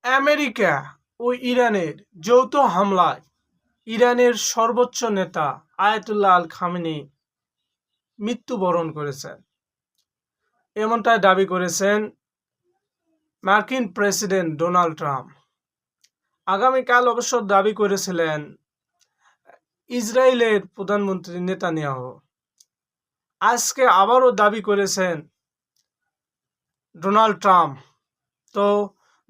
America ও ইরানের যৌথ হামলায় ইরানের সর্বোচ্চ নেতা আয়াতুল্লাহ আল খামেনি মৃত্যুবরণ করেছেন, এমনটাই দাবি করেছেন মার্কিন প্রেসিডেন্ট ডোনাল্ড ট্রাম্প। আগামীকাল অবশ্য দাবি করেছিলেন ইসরায়েলের প্রধানমন্ত্রী নেতানিয়াহু। আজকে আবারও দাবি করেছেন ডোনাল্ড ট্রাম্প। তো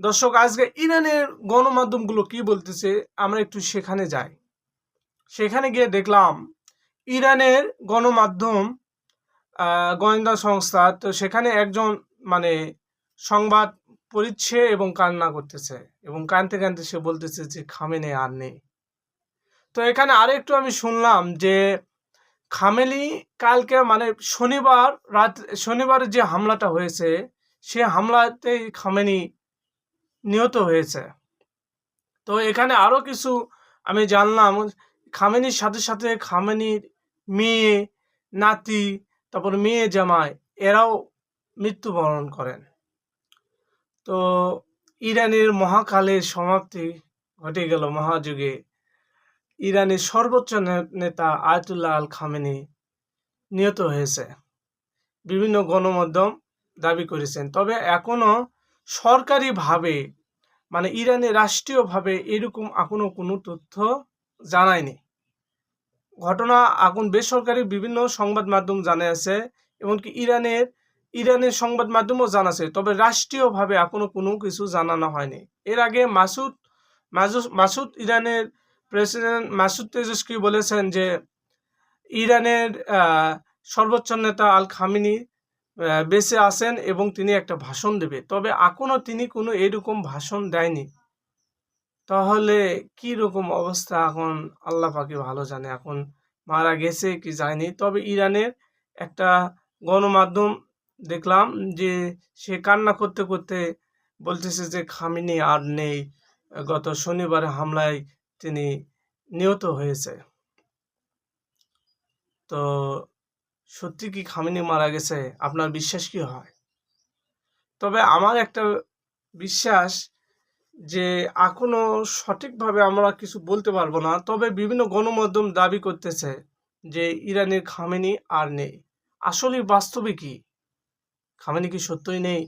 দর্শক, আজকে ইরানের গণমাধ্যমগুলো কি বলতেছে আমরা একটু সেখানে যাই। সেখানে গিয়ে দেখলাম ইরানের গণমাধ্যম, গোয়েন্দা সংস্থা, তো সেখানে একজন সংবাদ পড়ছে এবং কান্না করতেছে এবং কাঁদতে কাঁদতে সে বলতেছে যে খামেনি আর নেই। তো এখানে আরেকটু আমি শুনলাম যে খামেনি কালকে শনিবার যে হামলাটা হয়েছে সে হামলাতেই খামেনি নিহত হয়েছে। তো এখানে আরো কিছু আমি জানলাম, খামেনির সাথে সাথে খামেনির মেয়ে, নাতি, তারপর মেয়ে জামাই এরাও মৃত্যুবরণ করেন। তো ইরানের মহাকালের সমাপ্তি ঘটে গেল, মহাযুগে ইরানের সর্বোচ্চ নেতা আয়াতুল্লাহ আল খামেনি নিহত হয়েছে, বিভিন্ন গণমাধ্যম দাবি করেছেন। তবে এখনো সরকারিভাবে ইরানে রাষ্ট্রীয়ভাবে এরকম এখনো কোনো তথ্য জানায়নি। ঘটনা এখন বেসরকারি বিভিন্ন সংবাদ মাধ্যম জানিয়েছে, এমনকি ইরানের সংবাদ মাধ্যমও জানাছে, তবে রাষ্ট্রীয়ভাবে এখনো কোনো কিছু জানানো হয়নি। এর আগে মাসুদ ইরানের প্রেসিডেন্ট মাসুদ পেজেশকিয়ান বলেছেন যে ইরানের সর্বোচ্চ নেতা আল খামেনি বেঁচে আছেন এবং তিনি একটা ভাষণ দেবে, তবে এখনো তিনি কোনো এরকম ভাষণ দেয়নি। তাহলে কি রকম অবস্থা এখন আল্লাহ পাকই ভালো জানে, এখন মারা গেছে কি যায়নি। তবে ইরানের একটা গণমাধ্যম দেখলাম যে সে কান্না করতে করতে বলতেছে যে খামেনি আর নেই, গত শনিবার হামলায় তিনি নিহত হয়েছে। তো সত্যি কি খামেনি মারা গেছে? আপনার বিশ্বাস কি হয়? তবে আমার একটা বিশ্বাস যে এখনো সঠিকভাবে আমরা কিছু বলতে পারবো না, তবে বিভিন্ন গণমাধ্যম দাবি করতেছে যে ইরানের খামেনি আর নেই। আসলে বাস্তবে কি খামেনি কি সত্যই নেই?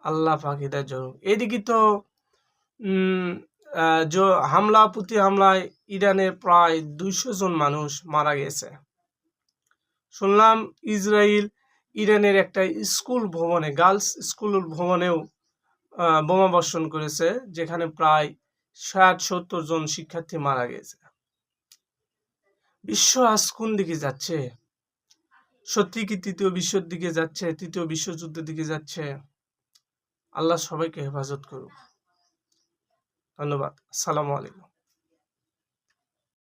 আল্লাহ পাক হিদায়াত করুক। এদিকে তো প্রতি হামলায় ইরানের প্রায় 200 জন মানুষ মারা গেছে। শুনলাম ইরানের একটা স্কুল ভবনে, গার্লস স্কুল ভবনেও বোমা বর্ষণ করেছে, যেখানে প্রায় 60-70 জন শিক্ষার্থী মারা গেছে। বিশ্ব আজ কোন দিকে যাচ্ছে? সত্যি কি তৃতীয় বিশ্বযুদ্ধের দিকে যাচ্ছে? আল্লাহ সবাইকে হেফাজত করুক। ধন্যবাদ। আসসালামু আলাইকুম।